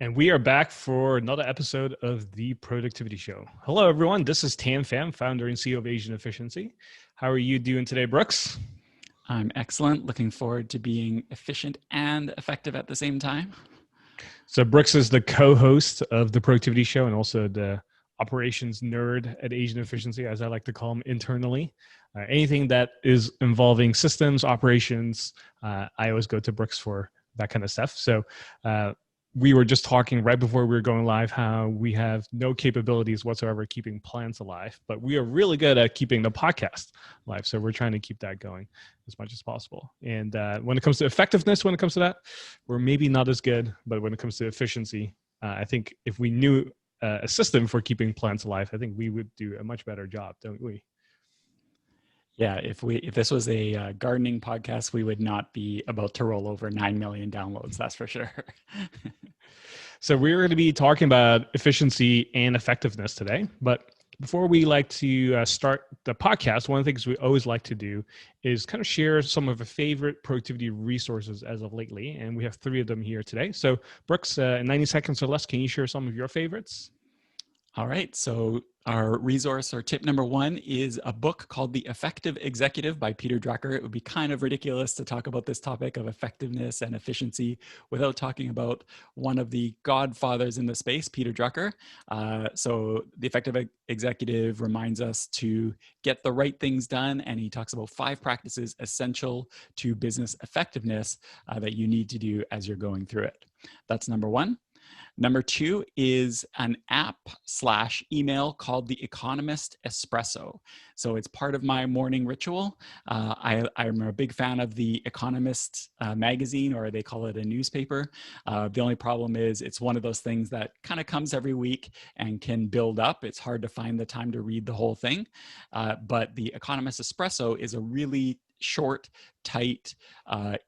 And we are back for another episode of The Productivity Show. Hello, everyone. This is Tan Pham, founder and CEO of Asian Efficiency. How are you doing today, Brooks? I'm excellent. Looking forward to being efficient and effective at the same time. So Brooks is the co-host of The Productivity Show and also the operations nerd at Asian Efficiency, as I like to call him internally. Anything that is involving systems, operations, I always go to Brooks for that kind of stuff. So we were just talking right before we were going live how we have no capabilities whatsoever keeping plants alive, but we are really good at keeping the podcast alive. So we're trying to keep that going as much as possible. And when it comes to effectiveness, when it comes to that, we're maybe not as good, but when it comes to efficiency, I think if we knew a system for keeping plants alive, I think we would do a much better job, don't we? Yeah, if this was a gardening podcast, we would not be about to roll over 9 million downloads. That's for sure. So we're going to be talking about efficiency and effectiveness today. But before we like to start the podcast, one of the things we always like to do is kind of share some of our favorite productivity resources as of lately. And we have 3 of them here today. So Brooks, in 90 seconds or less, can you share some of your favorites? All right. So our resource or tip number 1 is a book called The Effective Executive by Peter Drucker. It would be kind of ridiculous to talk about this topic of effectiveness and efficiency without talking about one of the godfathers in the space, Peter Drucker. So The Effective Executive reminds us to get the right things done. And he talks about 5 practices essential to business effectiveness that you need to do as you're going through it. That's number 1. Number 2 is an app/email called The Economist Espresso. So it's part of my morning ritual. I'm a big fan of The Economist magazine, or they call it a newspaper. The only problem is it's one of those things that kind of comes every week and can build up. It's hard to find the time to read the whole thing. But The Economist Espresso is a really short, tight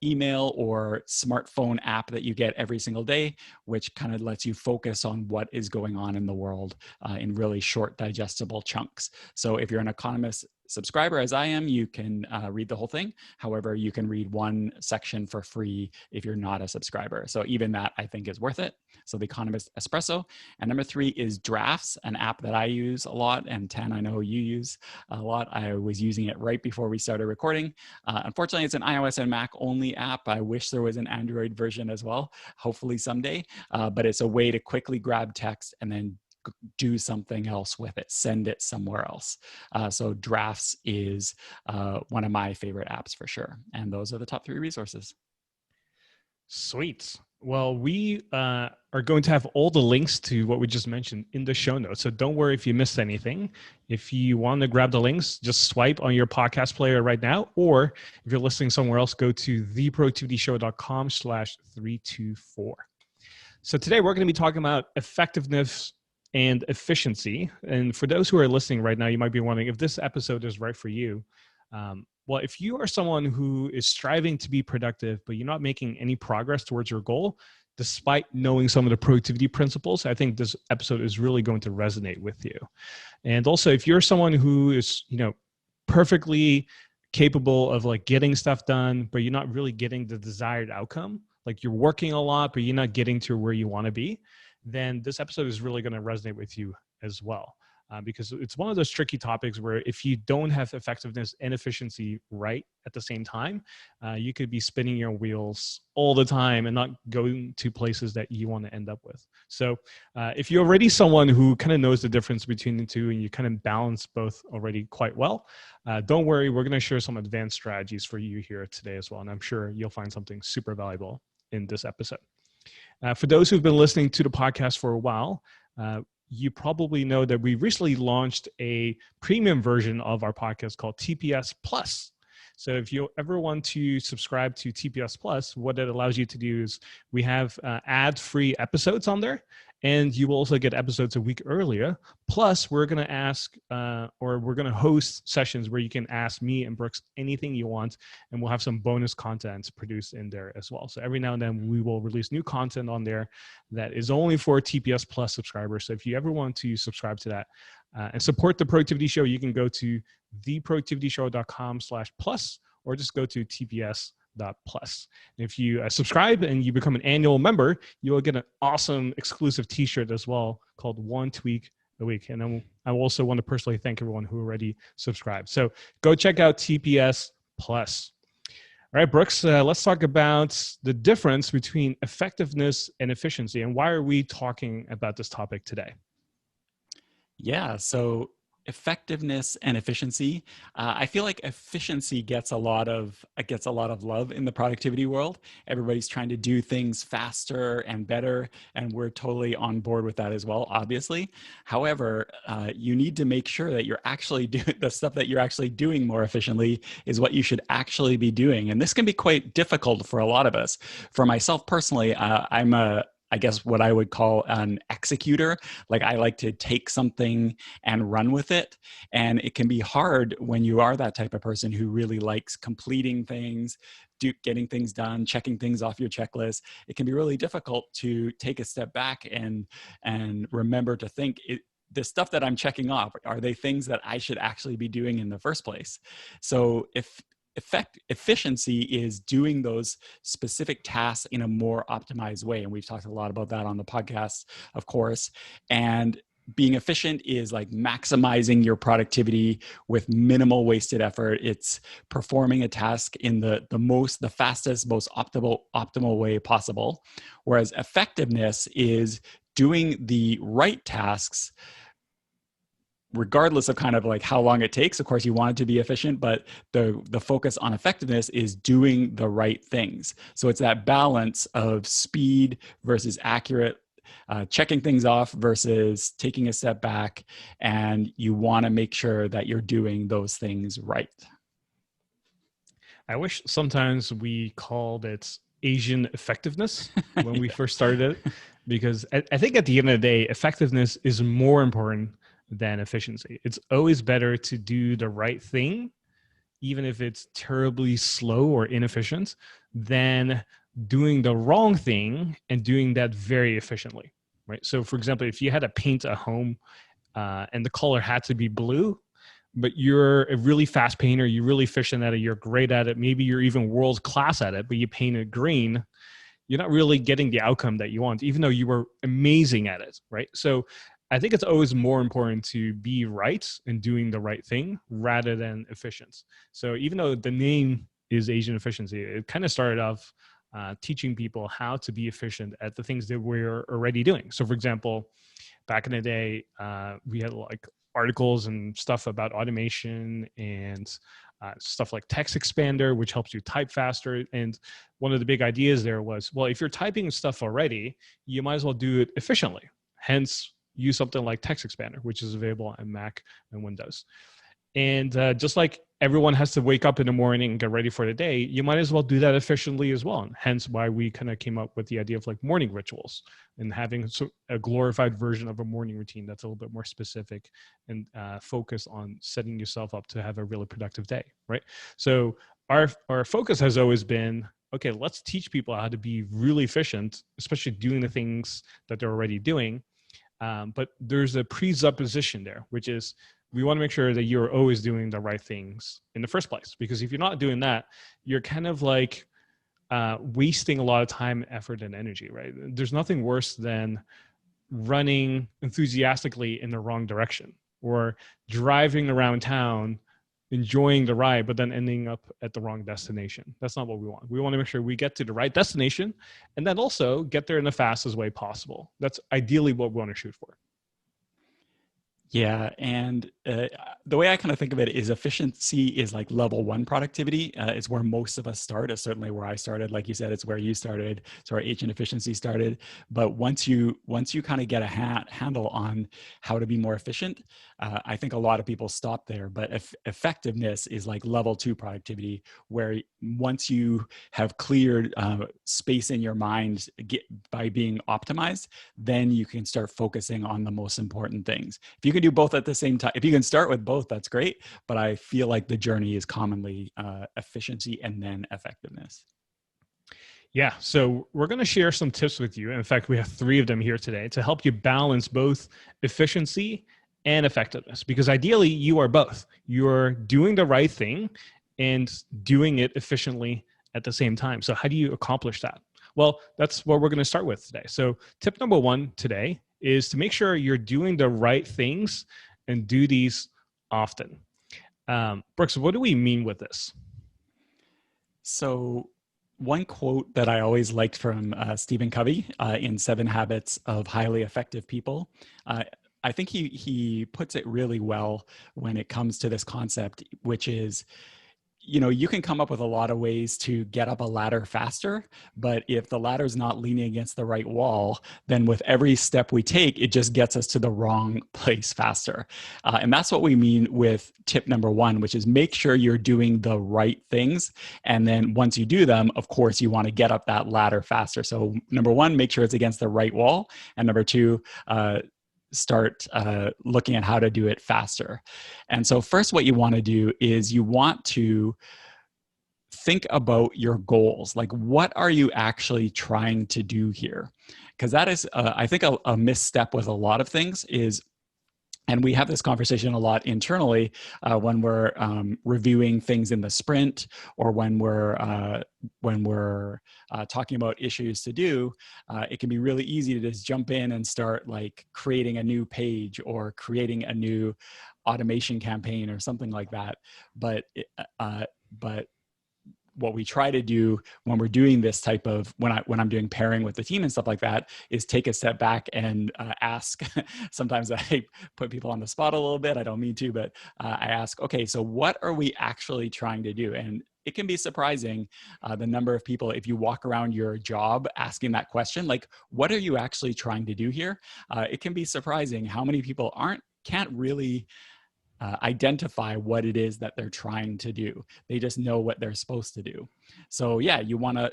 email or smartphone app that you get every single day, which kind of lets you focus on what is going on in the world in really short, digestible chunks. So if you're an Economist subscriber, as I am, you can read the whole thing. However, you can read one section for free if you're not a subscriber. So even that, I think, is worth it. So The Economist Espresso. And number 3 is Drafts, an app that I use a lot. And Tan, I know you use a lot. I was using it right before we started recording. Unfortunately, it's an iOS and Mac only app. I wish there was an Android version as well, hopefully someday. But it's a way to quickly grab text and then do something else with it, send it somewhere else. So Drafts is one of my favorite apps for sure. And those are the top 3 resources. Sweet. Well, we are going to have all the links to what we just mentioned in the show notes. So don't worry if you missed anything. If you want to grab the links, just swipe on your podcast player right now. Or if you're listening somewhere else, go to theproductivityshow.com/324. So today we're going to be talking about effectiveness and efficiency. And for those who are listening right now, you might be wondering if this episode is right for you. Well, if you are someone who is striving to be productive, but you're not making any progress towards your goal, despite knowing some of the productivity principles, I think this episode is really going to resonate with you. And also, if you're someone who is, perfectly capable of like getting stuff done, but you're not really getting the desired outcome, like you're working a lot, but you're not getting to where you want to be, then this episode is really going to resonate with you as well. Because it's one of those tricky topics where if you don't have effectiveness and efficiency right at the same time, you could be spinning your wheels all the time and not going to places that you want to end up with. So if you're already someone who kind of knows the difference between the two and you kind of balance both already quite well, don't worry, we're going to share some advanced strategies for you here today as well. And I'm sure you'll find something super valuable in this episode. For those who've been listening to the podcast for a while, you probably know that we recently launched a premium version of our podcast called TPS Plus. So if you ever want to subscribe to TPS Plus, what it allows you to do is we have ad-free episodes on there, and you will also get episodes a week earlier. Plus, we're going to ask or we're going to host sessions where you can ask me and Brooks anything you want, and we'll have some bonus content produced in there as well. So every now and then we will release new content on there that is only for TPS Plus subscribers. So if you ever want to subscribe to that and support the Productivity Show, you can go to theproductivityshow.com/plus or just go to tps.com tps324.plus. If you subscribe and you become an annual member, you will get an awesome exclusive t-shirt as well called One Tweak a Week. And I also want to personally thank everyone who already subscribed. So go check out TPS Plus. All right, Brooks, let's talk about the difference between effectiveness and efficiency. And why are we talking about this topic today? Yeah, so effectiveness and efficiency. I feel like efficiency gets a lot of love in the productivity world. Everybody's trying to do things faster and better, and we're totally on board with that as well, obviously. However, you need to make sure that you're actually doing the stuff that you're actually doing more efficiently is what you should actually be doing, and this can be quite difficult for a lot of us. For myself personally, I'm I guess what I would call an executor. Like I like to take something and run with it. And it can be hard when you are that type of person who really likes completing things, getting things done, checking things off your checklist. It can be really difficult to take a step back and remember to think, the stuff that I'm checking off, are they things that I should actually be doing in the first place? So if efficiency is doing those specific tasks in a more optimized way, and we've talked a lot about that on the podcast, of course. And being efficient is like maximizing your productivity with minimal wasted effort. It's performing a task in the fastest, most optimal way possible. Whereas effectiveness is doing the right tasks regardless of kind of like how long it takes. Of course, you want it to be efficient, but the focus on effectiveness is doing the right things. So it's that balance of speed versus accurate, checking things off versus taking a step back, and you want to make sure that you're doing those things right. I wish sometimes we called it Asian effectiveness when we first started it, because I think at the end of the day, effectiveness is more important than efficiency. It's always better to do the right thing, even if it's terribly slow or inefficient, than doing the wrong thing and doing that very efficiently, right? So for example, if you had to paint a home and the color had to be blue, but you're a really fast painter, you're really efficient at it, you're great at it, maybe you're even world class at it, but you paint it green, you're not really getting the outcome that you want, even though you were amazing at it, right? So I think it's always more important to be right and doing the right thing rather than efficient. So even though the name is Asian efficiency, it kind of started off teaching people how to be efficient at the things that we're already doing. So for example, back in the day, we had like articles and stuff about automation and stuff like text expander, which helps you type faster. And one of the big ideas there was, well, if you're typing stuff already, you might as well do it efficiently. Hence, use something like text expander, which is available on Mac and Windows. And just like everyone has to wake up in the morning and get ready for the day, you might as well do that efficiently as well. And hence why we kind of came up with the idea of like morning rituals and having a glorified version of a morning routine that's a little bit more specific and focused on setting yourself up to have a really productive day, right? So our focus has always been, okay, let's teach people how to be really efficient, especially doing the things that they're already doing. But there's a presupposition there, which is we want to make sure that you're always doing the right things in the first place. Because if you're not doing that, you're kind of like wasting a lot of time, effort, and energy, right? There's nothing worse than running enthusiastically in the wrong direction or driving around town, enjoying the ride, but then ending up at the wrong destination. That's not what we want. We want to make sure we get to the right destination and then also get there in the fastest way possible. That's ideally what we want to shoot for. Yeah, and the way I kind of think of it is efficiency is like level one productivity. It's where most of us start. It's certainly where I started. Like you said, it's where you started. It's where agent efficiency started. But once you kind of get a handle on how to be more efficient, I think a lot of people stop there. But effectiveness is like level two productivity, where once you have cleared space in your mind by being optimized, then you can start focusing on the most important things. If you can do both at the same time, if you can start with both, that's great. But I feel like the journey is commonly efficiency and then effectiveness. Yeah, so we're going to share some tips with you. In fact, we have 3 of them here today to help you balance both efficiency and effectiveness, because ideally you are both. You're doing the right thing and doing it efficiently at the same time. So how do you accomplish that? Well, that's what we're going to start with today. So tip number one today is to make sure you're doing the right things and do these often. Brooks, what do we mean with this? So, one quote that I always liked from Stephen Covey in Seven Habits of Highly Effective People, uh, I think he puts it really well when it comes to this concept, which is, you can come up with a lot of ways to get up a ladder faster, but if the ladder is not leaning against the right wall, then with every step we take, it just gets us to the wrong place faster. And that's what we mean with tip number one, which is make sure you're doing the right things. And then once you do them, of course, you want to get up that ladder faster. So number one, make sure it's against the right wall. And number two, start looking at how to do it faster. And so first, what you want to do is you want to think about your goals. Like, what are you actually trying to do here? Because that is, I think, a misstep with a lot of things is, and we have this conversation a lot internally when we're reviewing things in the sprint, or when we're talking about issues to do. It can be really easy to just jump in and start like creating a new page or creating a new automation campaign or something like that. But but what we try to do when we're doing this type of when I'm doing pairing with the team and stuff like that is take a step back and ask. Sometimes I put people on the spot a little bit. I don't mean to, but I ask, okay, so what are we actually trying to do? And it can be surprising the number of people, if you walk around your job asking that question, like, what are you actually trying to do here? It can be surprising how many people can't really identify what it is that they're trying to do. They just know what they're supposed to do. So yeah, you want to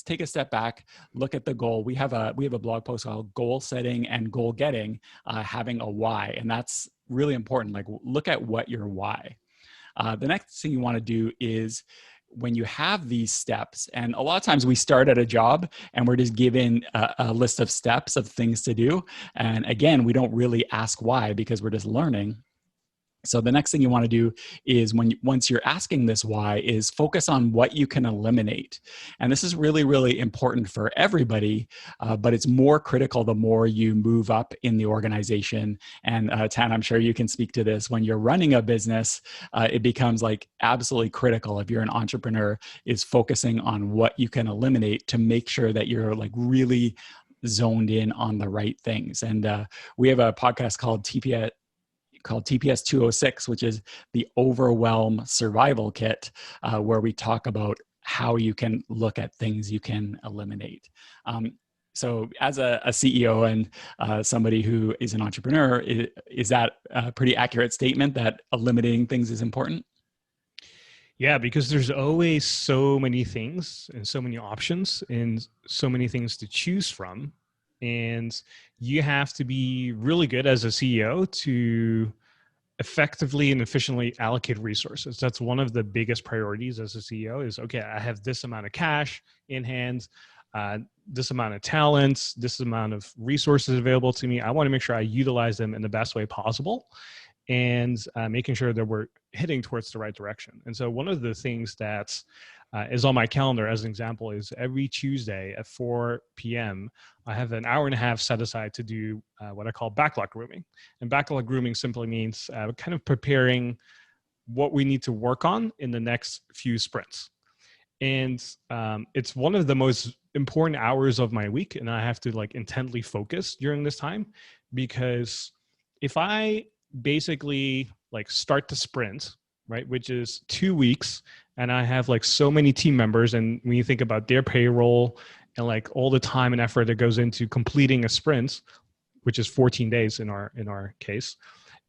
take a step back, look at the goal. We have a blog post called "Goal Setting and Goal Getting," having a why, and that's really important. Like, look at what your why. The next thing you want to do is, when you have these steps, and a lot of times we start at a job and we're just given a list of steps of things to do, and again, we don't really ask why because we're just learning. So the next thing you want to do is, once you're asking this why, is focus on what you can eliminate. And this is really, really important for everybody, but it's more critical the more you move up in the organization. And Tan, I'm sure you can speak to this. When you're running a business, it becomes like absolutely critical, if you're an entrepreneur, is focusing on what you can eliminate to make sure that you're like really zoned in on the right things. And we have a podcast called TPS324, which is the Overwhelm Survival Kit, where we talk about how you can look at things you can eliminate. So as a CEO and somebody who is an entrepreneur, is that a pretty accurate statement that eliminating things is important? Yeah, because there's always so many things and so many options and so many things to choose from. And you have to be really good as a CEO to effectively and efficiently allocate resources. That's one of the biggest priorities as a CEO is, okay, I have this amount of cash in hand, this amount of talents, this amount of resources available to me. I want to make sure I utilize them in the best way possible, and making sure that we're hitting towards the right direction. And so one of the things that is on my calendar as an example is every Tuesday at 4 p.m. I have an hour and a half set aside to do what I call backlog grooming. And backlog grooming simply means kind of preparing what we need to work on in the next few sprints. And it's one of the most important hours of my week, and I have to like intently focus during this time, because if I basically like start the sprint, right, which is 2 weeks, and I have like so many team members, and when you think about their payroll and like all the time and effort that goes into completing a sprint, which is 14 days in our case,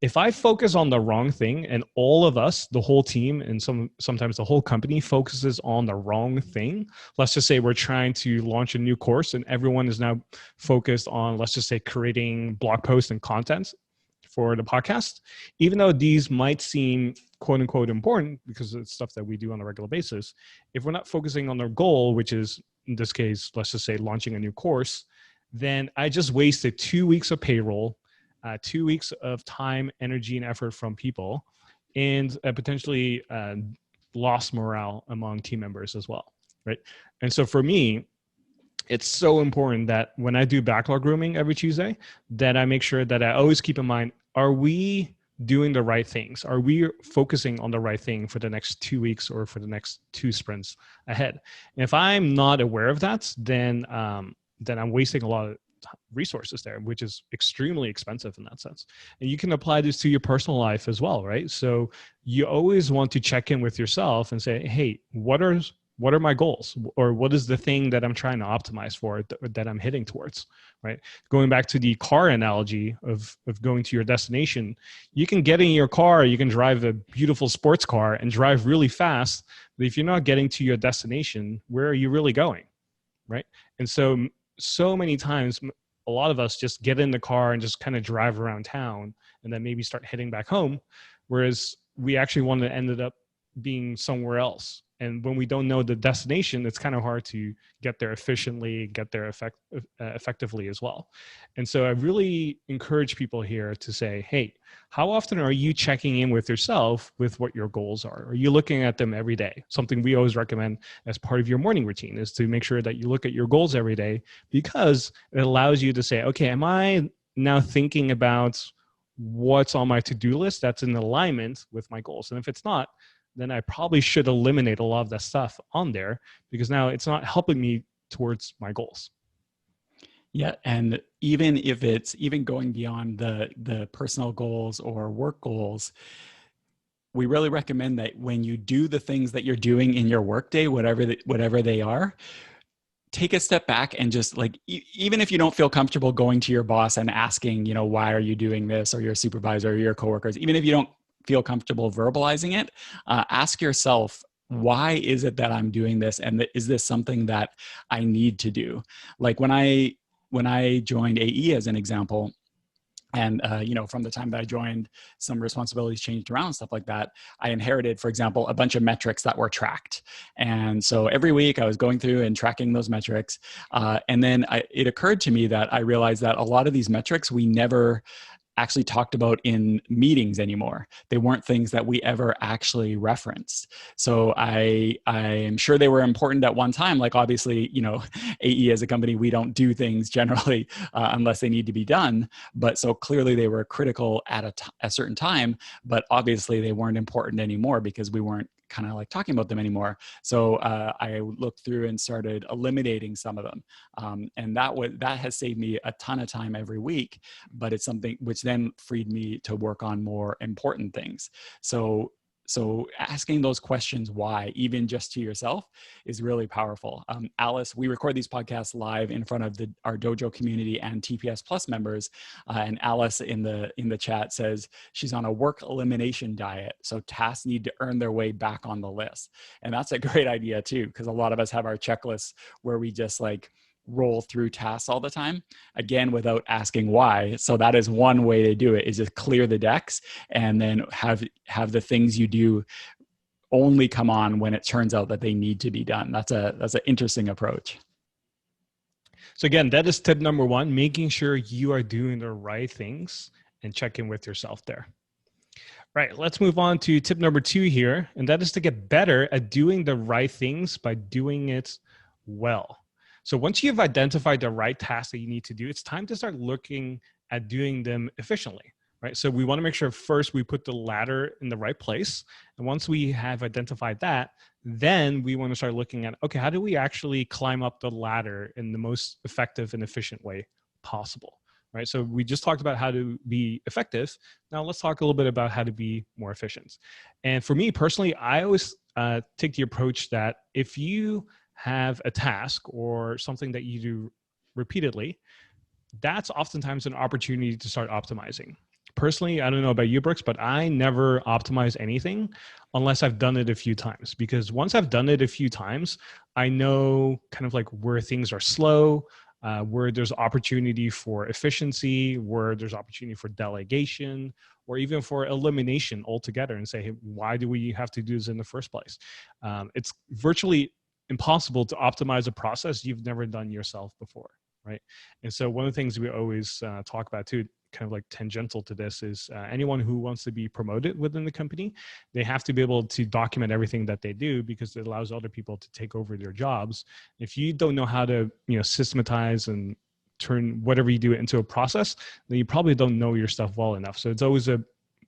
if I focus on the wrong thing, and all of us, the whole team, and sometimes the whole company focuses on the wrong thing, let's just say we're trying to launch a new course and everyone is now focused on, let's just say, creating blog posts and content for the podcast, even though these might seem quote unquote important because it's stuff that we do on a regular basis, if we're not focusing on their goal, which is in this case, let's just say launching a new course, then I just wasted 2 weeks of payroll, 2 weeks of time, energy, and effort from people, and potentially lost morale among team members as well. right? And so for me, it's so important that when I do backlog grooming every Tuesday, that I make sure that I always keep in mind, are we doing the right things? Are we focusing on the right thing for the next 2 weeks or for the next 2 sprints ahead? And if I'm not aware of that, then I'm wasting a lot of resources there, which is extremely expensive in that sense. And you can apply this to your personal life as well, right? So you always want to check in with yourself and say, hey, what are my goals, or what is the thing that I'm trying to optimize for, that I'm hitting towards, right? Going back to the car analogy of going to your destination, you can get in your car, you can drive a beautiful sports car and drive really fast, but if you're not getting to your destination, where are you really going, right? And so many times, a lot of us just get in the car and just kind of drive around town and then maybe start heading back home, whereas we actually want to end up being somewhere else. And when we don't know the destination, it's kind of hard to get there efficiently, get there effectively as well. And so I really encourage people here to say, hey, how often are you checking in with yourself with what your goals are? Are you looking at them every day? Something we always recommend as part of your morning routine is to make sure that you look at your goals every day, because it allows you to say, okay, am I now thinking about what's on my to-do list that's in alignment with my goals? And if it's not, then I probably should eliminate a lot of that stuff on there, because now it's not helping me towards my goals. Yeah, and even if it's even going beyond the personal goals or work goals, we really recommend that when you do the things that you're doing in your workday, whatever they are, take a step back and just like, even if you don't feel comfortable going to your boss and asking, why are you doing this, or your supervisor or your coworkers, even if you don't feel comfortable verbalizing it, ask yourself, why is it that I'm doing this? And is this something that I need to do? Like when I joined AE, as an example, and from the time that I joined, some responsibilities changed around, stuff like that. I inherited, for example, a bunch of metrics that were tracked, and so every week I was going through and tracking those metrics. And then it occurred to me that I realized that a lot of these metrics we never actually talked about in meetings anymore. They weren't things that we ever actually referenced. So I'm sure they were important at one time. Like obviously, AE as a company, we don't do things generally unless they need to be done. But so clearly they were critical at a certain time, but obviously they weren't important anymore because we weren't kind of like talking about them anymore. So I looked through and started eliminating some of them. And that has saved me a ton of time every week, but it's something which then freed me to work on more important things. So asking those questions why, even just to yourself, is really powerful. Alice, we record these podcasts live in front of our dojo community and TPS Plus members. And Alice in the chat says she's on a work elimination diet. So tasks need to earn their way back on the list. And that's a great idea too, because a lot of us have our checklists where we just like roll through tasks all the time, again, without asking why. So that is one way to do it, is just clear the decks and then have the things you do only come on when it turns out that they need to be done. That's an interesting approach. So again, that is tip number one, making sure you are doing the right things and check in with yourself there. Right, let's move on to tip number two here, and that is to get better at doing the right things by doing it well. So once you've identified the right tasks that you need to do, it's time to start looking at doing them efficiently, right? So we want to make sure first we put the ladder in the right place. And once we have identified that, then we want to start looking at, okay, how do we actually climb up the ladder in the most effective and efficient way possible, right? So we just talked about how to be effective. Now let's talk a little bit about how to be more efficient. And for me personally, I always take the approach that if you have a task or something that you do repeatedly, that's oftentimes an opportunity to start optimizing. Personally, I don't know about you, Brooks, but I never optimize anything unless I've done it a few times, because once I've done it a few times, I know kind of like where things are slow, where there's opportunity for efficiency, where there's opportunity for delegation, or even for elimination altogether, and say, hey, why do we have to do this in the first place? It's virtually impossible to optimize a process you've never done yourself before, right? And so one of the things we always talk about too, kind of like tangential to this, is anyone who wants to be promoted within the company, they have to be able to document everything that they do, because it allows other people to take over their jobs. If you don't know how to, systematize and turn whatever you do into a process, then you probably don't know your stuff well enough. So it's always a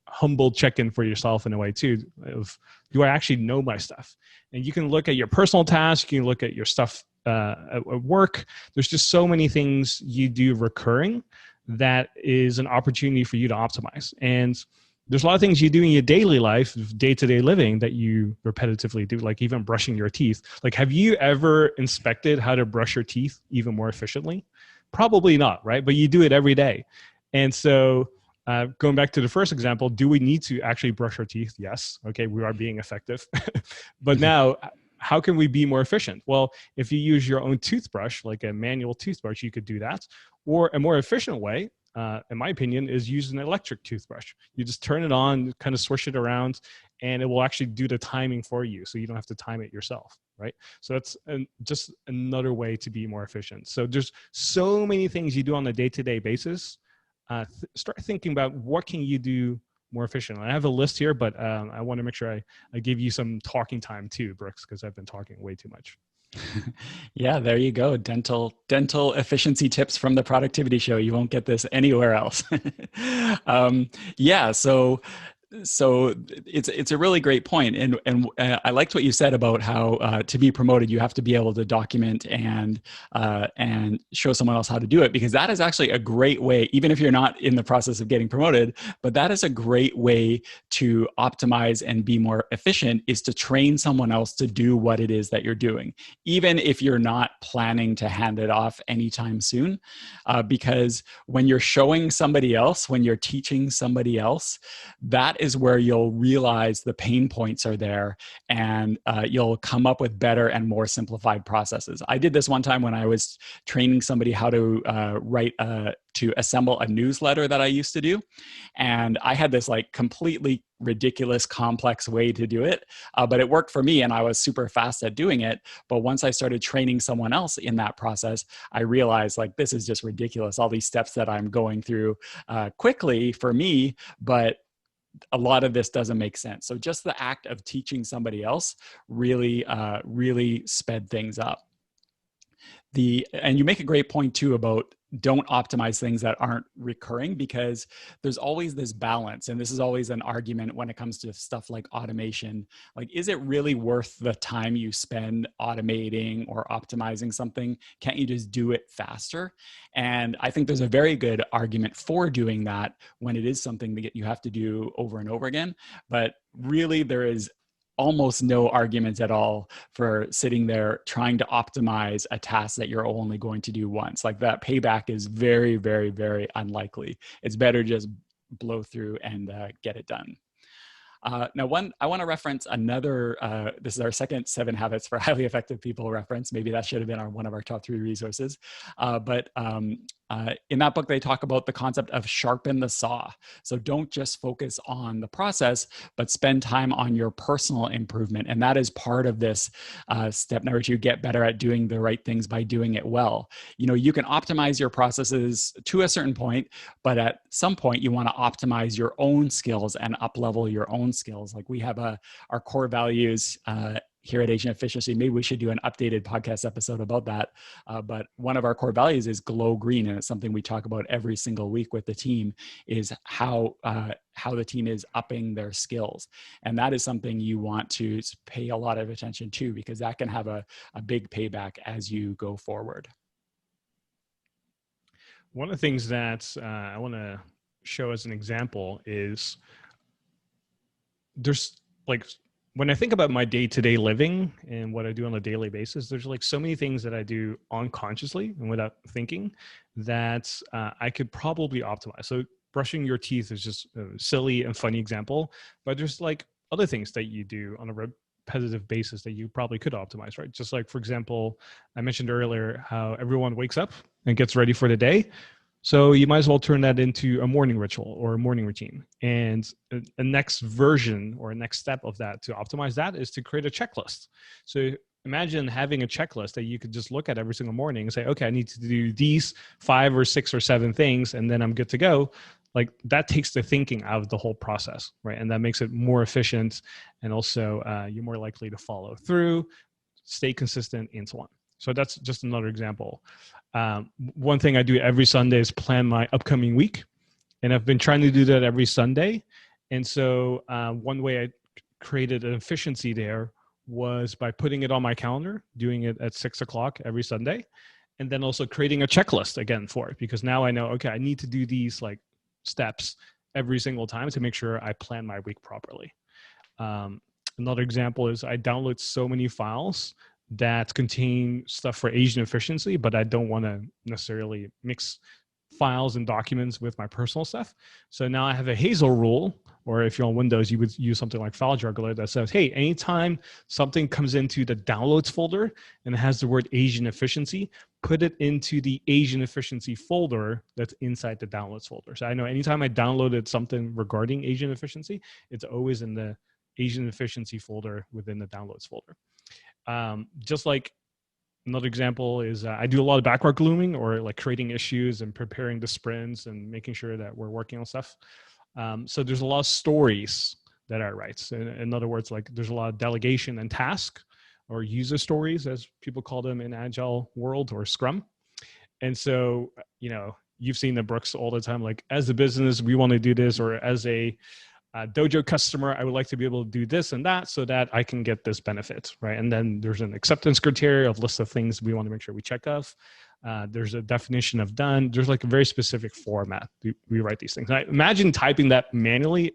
humble check-in for yourself in a way too, of, do I actually know my stuff? And you can look at your personal tasks, you can look at your stuff at work. There's just so many things you do recurring that is an opportunity for you to optimize. And there's a lot of things you do in your daily life, day-to-day living, that you repetitively do, like even brushing your teeth. Like, have you ever inspected how to brush your teeth even more efficiently? Probably not, right? But you do it every day. And so going back to the first example, do we need to actually brush our teeth? Yes. Okay, we are being effective. But now, how can we be more efficient? Well, if you use your own toothbrush, like a manual toothbrush, you could do that. Or a more efficient way, in my opinion, is use an electric toothbrush. You just turn it on, kind of swish it around, and it will actually do the timing for you, so you don't have to time it yourself, right? So that's just another way to be more efficient. So there's so many things you do on a day-to-day basis. Start thinking about what can you do more efficiently. I have a list here, but I want to make sure I give you some talking time too, Brooks, because I've been talking way too much. Yeah, there you go. Dental efficiency tips from the productivity show. You won't get this anywhere else. Yeah, so it's a really great point, and I liked what you said about how to be promoted you have to be able to document and show someone else how to do it, because that is actually a great way, even if you're not in the process of getting promoted, but that is a great way to optimize and be more efficient, is to train someone else to do what it is that you're doing, even if you're not planning to hand it off anytime soon, because when you're showing somebody else, when you're teaching somebody else, that is where you'll realize the pain points are there, and you'll come up with better and more simplified processes. I did this one time when I was training somebody how to to assemble a newsletter that I used to do. And I had this like completely ridiculous, complex way to do it, but it worked for me and I was super fast at doing it. But once I started training someone else in that process, I realized like, this is just ridiculous. All these steps that I'm going through quickly for me, but a lot of this doesn't make sense. So just the act of teaching somebody else really, really sped things up. And you make a great point too about don't optimize things that aren't recurring, because there's always this balance. And this is always an argument when it comes to stuff like automation. Like, is it really worth the time you spend automating or optimizing something? Can't you just do it faster? And I think there's a very good argument for doing that when it is something that you have to do over and over again. But really, there is almost no arguments at all for sitting there trying to optimize a task that you're only going to do once. Like, that payback is very, very, very unlikely. It's better just blow through and get it done. Now, I want to reference another, this is our second 7 Habits for Highly Effective People reference. Maybe that should have been one of our top 3 resources. But in that book, they talk about the concept of sharpen the saw. So don't just focus on the process, but spend time on your personal improvement. And that is part of this step number 2, get better at doing the right things by doing it well. You know, you can optimize your processes to a certain point, but at some point you want to optimize your own skills and up-level your own skills. Like, we have our core values here at Asian Efficiency. Maybe we should do an updated podcast episode about that. But one of our core values is glow green. And it's something we talk about every single week with the team, is how the team is upping their skills. And that is something you want to pay a lot of attention to, because that can have a big payback as you go forward. One of the things that I want to show as an example is there's like, when I think about my day-to-day living and what I do on a daily basis, there's like so many things that I do unconsciously and without thinking that I could probably optimize. So brushing your teeth is just a silly and funny example, but there's like other things that you do on a repetitive basis that you probably could optimize, right? Just like, for example, I mentioned earlier how everyone wakes up and gets ready for the day. So you might as well turn that into a morning ritual or a morning routine. And a next version or a next step of that to optimize that is to create a checklist. So imagine having a checklist that you could just look at every single morning and say, okay, I need to do these 5 or 6 or 7 things, and then I'm good to go. Like that takes the thinking out of the whole process, right? And that makes it more efficient, and also you're more likely to follow through, stay consistent, and so on. So that's just another example. One thing I do every Sunday is plan my upcoming week, and I've been trying to do that every Sunday. And so one way I created an efficiency there was by putting it on my calendar, doing it at 6 o'clock every Sunday, and then also creating a checklist again for it, because now I know, okay, I need to do these like steps every single time to make sure I plan my week properly. Another example is I download so many files that contain stuff for Asian efficiency, but I don't want to necessarily mix files and documents with my personal stuff. So now I have a Hazel rule, or if you're on Windows, you would use something like File Juggler that says, hey, anytime something comes into the downloads folder and it has the word Asian efficiency, put it into the Asian efficiency folder that's inside the downloads folder. So I know anytime I downloaded something regarding Asian efficiency, it's always in the Asian efficiency folder within the downloads folder. Just like another example is I do a lot of backward glooming, or like creating issues and preparing the sprints and making sure that we're working on stuff. So there's a lot of stories that I write. So in other words, like there's a lot of delegation and task, or user stories, as people call them in Agile world, or Scrum. And so, you've seen the Brooks all the time, like as a business, we want to do this, or as a Dojo customer, I would like to be able to do this and that so that I can get this benefit, right? And then there's an acceptance criteria of list of things we want to make sure we check off. There's a definition of done. There's like a very specific format we write these things. And I imagine typing that manually,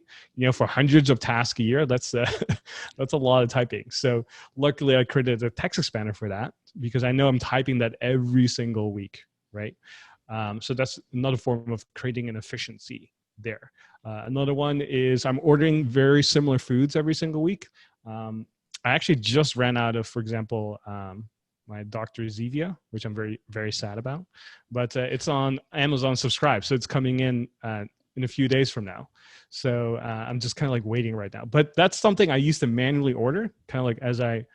for hundreds of tasks a year. That's that's a lot of typing. So luckily, I created a text expander for that, because I know I'm typing that every single week, right? So that's another form of creating an efficiency there. Another one is I'm ordering very similar foods every single week. I actually just ran out of, for example, my Dr. Zevia, which I'm very, very sad about, but it's on Amazon Subscribe. So it's coming in a few days from now. So I'm just kind of like waiting right now, but that's something I used to manually order, kind of like as I,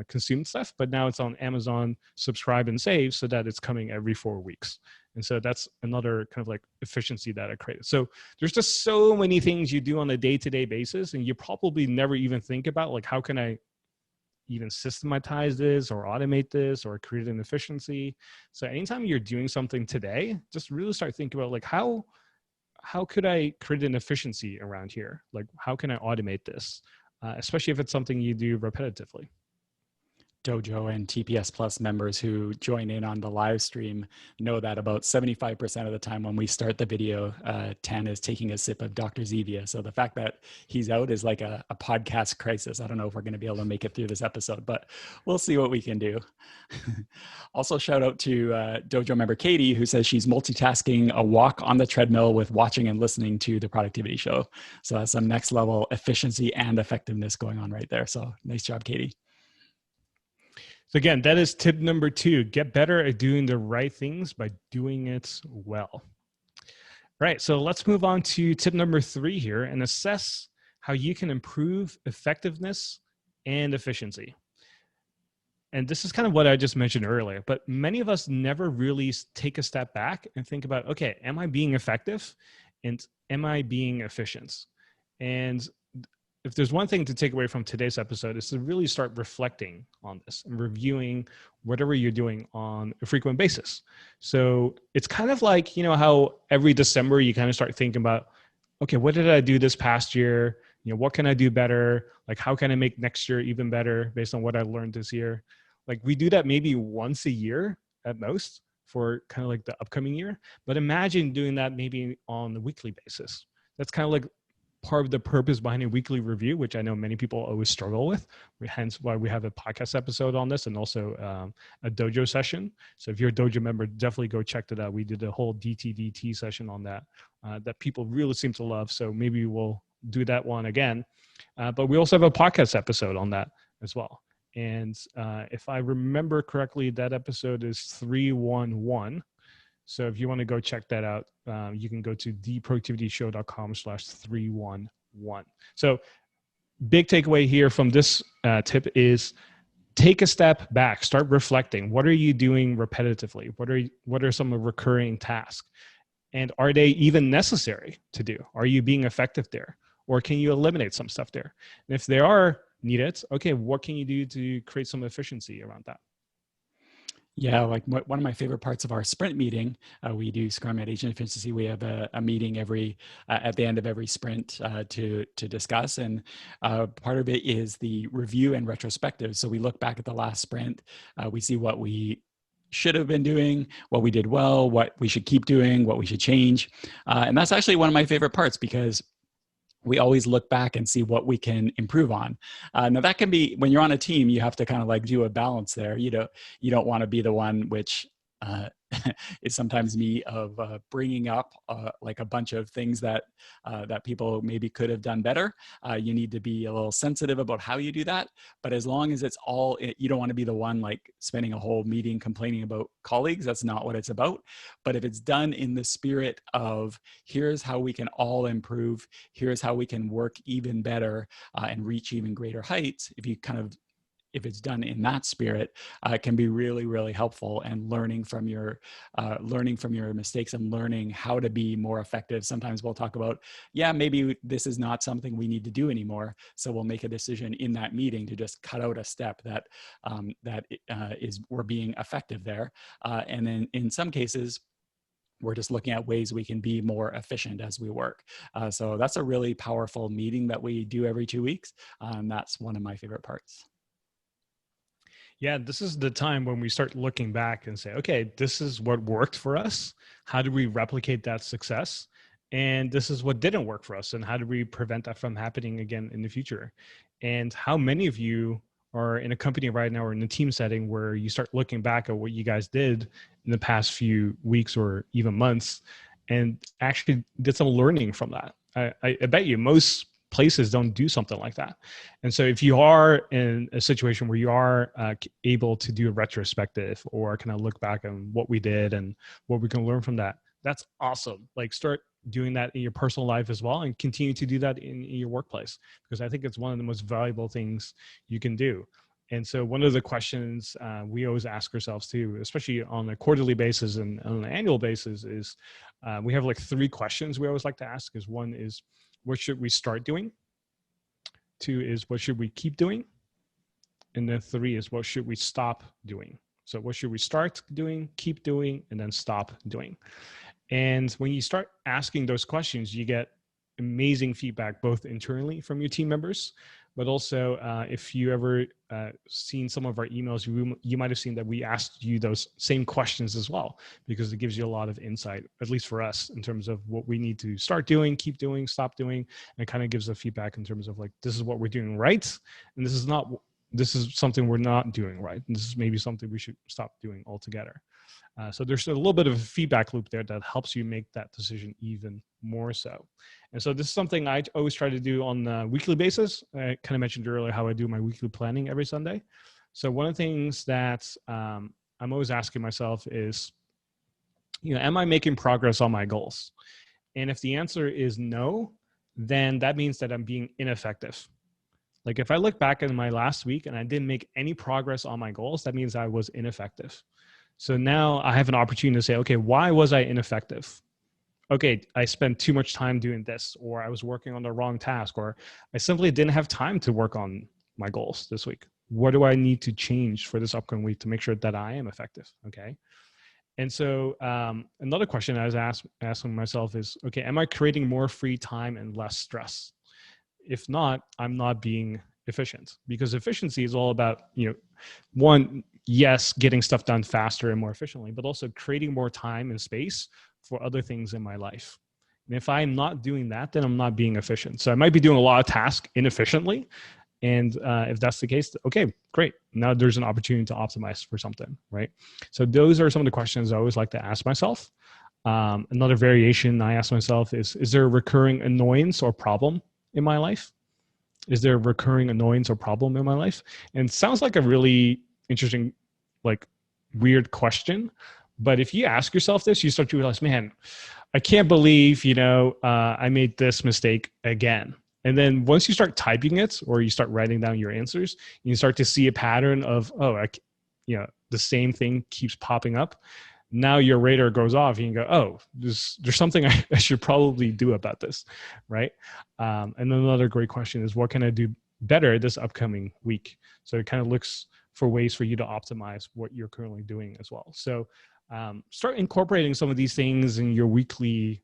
consume stuff, but now it's on Amazon Subscribe and Save, so that it's coming every 4 weeks. And so that's another kind of like efficiency that I created. So there's just so many things you do on a day-to-day basis, and you probably never even think about, like, how can I even systematize this or automate this or create an efficiency? So anytime you're doing something today, just really start thinking about, like, how could I create an efficiency around here? Like, how can I automate this? Especially if it's something you do repetitively. Dojo and TPS Plus members who join in on the live stream know that about 75% of the time when we start the video, Tan is taking a sip of Dr. Zevia. So the fact that he's out is like a podcast crisis. I don't know if we're going to be able to make it through this episode, but we'll see what we can do. Also, shout out to Dojo member Katie, who says she's multitasking a walk on the treadmill with watching and listening to the productivity show. So that's some next level efficiency and effectiveness going on right there. So nice job, Katie. So again, that is tip number 2. Get better at doing the right things by doing it well. Right, so let's move on to tip number 3 here, and assess how you can improve effectiveness and efficiency. And this is kind of what I just mentioned earlier, but many of us never really take a step back and think about, okay, am I being effective and am I being efficient? And if there's one thing to take away from today's episode, is to really start reflecting on this and reviewing whatever you're doing on a frequent basis. So it's kind of like, how every December you kind of start thinking about, okay, what did I do this past year? What can I do better? Like, how can I make next year even better based on what I learned this year? Like, we do that maybe once a year at most for kind of like the upcoming year. But imagine doing that maybe on a weekly basis. That's kind of like part of the purpose behind a weekly review, which I know many people always struggle with. Hence why we have a podcast episode on this, and also a dojo session. So if you're a dojo member, definitely go check that out. We did a whole DTDT session on that, that people really seem to love. So maybe we'll do that one again. But we also have a podcast episode on that as well. And if I remember correctly, that episode is 311. So if you want to go check that out, you can go to theproductivityshow.com/311. So big takeaway here from this tip is take a step back, start reflecting. What are you doing repetitively? What are some of the recurring tasks? And are they even necessary to do? Are you being effective there? Or can you eliminate some stuff there? And if they are needed, okay, what can you do to create some efficiency around that? Yeah, like one of my favorite parts of our sprint meeting, we do Scrum at Agent Efficiency. We have a meeting every at the end of every sprint to discuss, and part of it is the review and retrospective. So we look back at the last sprint, we see what we should have been doing, what we did well, what we should keep doing, what we should change, and that's actually one of my favorite parts because we always look back and see what we can improve on. Now that can be, when you're on a team, you have to kind of like do a balance there. You don't want to be the one which uh, is sometimes me of bringing up like a bunch of things that that people maybe could have done better. You need to be a little sensitive about how you do that. But as long as it's all, you don't want to be the one like spending a whole meeting complaining about colleagues. That's not what it's about. But if it's done in the spirit of here's how we can all improve, here's how we can work even better and reach even greater heights, if it's done in that spirit, it can be really, really helpful. And learning from your mistakes and learning how to be more effective. Sometimes we'll talk about, yeah, maybe this is not something we need to do anymore. So we'll make a decision in that meeting to just cut out a step that we're being effective there. And then in some cases, we're just looking at ways we can be more efficient as we work. So that's a really powerful meeting that we do every 2 weeks. That's one of my favorite parts. Yeah, this is the time when we start looking back and say, okay, this is what worked for us. How do we replicate that success? And this is what didn't work for us. And how do we prevent that from happening again in the future? And how many of you are in a company right now or in a team setting where you start looking back at what you guys did in the past few weeks or even months and actually did some learning from that? I bet you most places don't do something like that. And so if you are in a situation where you are able to do a retrospective or kind of look back on what we did and what we can learn from that, that's awesome. Like start doing that in your personal life as well and continue to do that in your workplace, because I think it's one of the most valuable things you can do. And so one of the questions we always ask ourselves too, especially on a quarterly basis and on an annual basis, is we have like 3 questions we always like to ask. Is one is, what should we start doing? 2 is, what should we keep doing? And then 3 is, what should we stop doing? So what should we start doing, keep doing, and then stop doing? And when you start asking those questions, you get amazing feedback, both internally from your team members, but also if you ever seen some of our emails, you might have seen that we asked you those same questions as well, because it gives you a lot of insight, at least for us, in terms of what we need to start doing, keep doing, stop doing, and kind of gives a feedback in terms of like, this is what we're doing right, and this is something we're not doing right, and this is maybe something we should stop doing altogether. So there's a little bit of a feedback loop there that helps you make that decision even more so. And so this is something I always try to do on a weekly basis. I kind of mentioned earlier how I do my weekly planning every Sunday. So one of the things that I'm always asking myself is, am I making progress on my goals? And if the answer is no, then that means that I'm being ineffective. Like if I look back in my last week and I didn't make any progress on my goals, that means I was ineffective. So now I have an opportunity to say, okay, why was I ineffective? Okay, I spent too much time doing this, or I was working on the wrong task, or I simply didn't have time to work on my goals this week. What do I need to change for this upcoming week to make sure that I am effective? Okay. And so another question I was asking myself is, okay, am I creating more free time and less stress? If not, I'm not being efficient, because efficiency is all about, one, yes, getting stuff done faster and more efficiently, but also creating more time and space for other things in my life. And if I'm not doing that, then I'm not being efficient. So I might be doing a lot of tasks inefficiently. And if that's the case, okay, great. Now there's an opportunity to optimize for something, right? So those are some of the questions I always like to ask myself. Another variation I ask myself is there a recurring annoyance or problem in my life? Is there a recurring annoyance or problem in my life? And it sounds like a really interesting, like weird question. But if you ask yourself this, you start to realize, man, I can't believe, I made this mistake again. And then once you start typing it or you start writing down your answers, you start to see a pattern of, the same thing keeps popping up. Now your radar goes off and you go, oh, there's something I should probably do about this, right? And then another great question is, what can I do better this upcoming week? So it kind of looks for ways for you to optimize what you're currently doing as well. So start incorporating some of these things in your weekly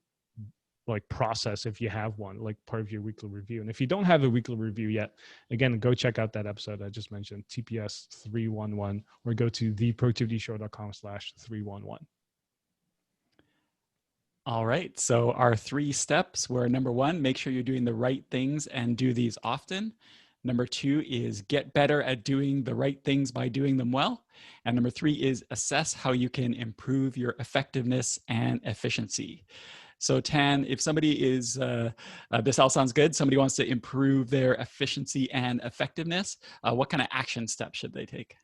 process, if you have one, like part of your weekly review. And if you don't have a weekly review yet, again, go check out that episode I just mentioned, TPS311, or go to theproductivityshow.com/311. All right. So our 3 steps were: number 1, make sure you're doing the right things and do these often. Number 2 is get better at doing the right things by doing them well. And number 3 is assess how you can improve your effectiveness and efficiency. So Tan, if somebody is, this all sounds good, somebody wants to improve their efficiency and effectiveness, what kind of action steps should they take?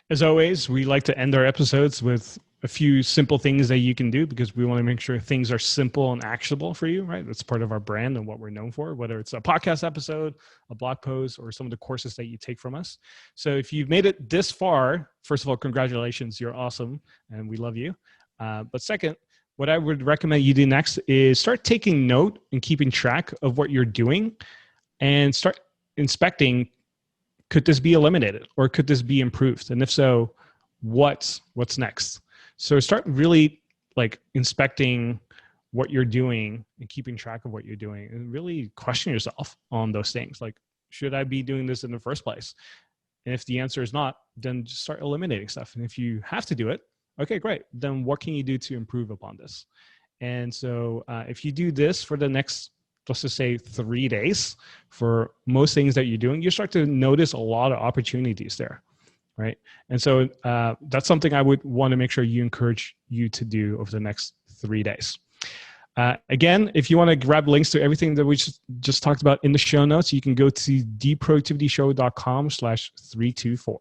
As always, we like to end our episodes with a few simple things that you can do, because we want to make sure things are simple and actionable for you, right? That's part of our brand and what we're known for, whether it's a podcast episode, a blog post, or some of the courses that you take from us. So if you've made it this far, first of all, congratulations, you're awesome, and we love you. But second, what I would recommend you do next is start taking note and keeping track of what you're doing, and start inspecting, could this be eliminated or could this be improved? And if so, what's next? So start really inspecting what you're doing and keeping track of what you're doing, and really question yourself on those things. Like, should I be doing this in the first place? And if the answer is not, then just start eliminating stuff. And if you have to do it, okay, great. Then what can you do to improve upon this? And so if you do this for the next, let's just say 3 days, for most things that you're doing, you start to notice a lot of opportunities there, right? And so that's something I would want to make sure you encourage you to do over the next 3 days. Again, if you want to grab links to everything that we just talked about in the show notes, you can go to theproductivityshow.com/324.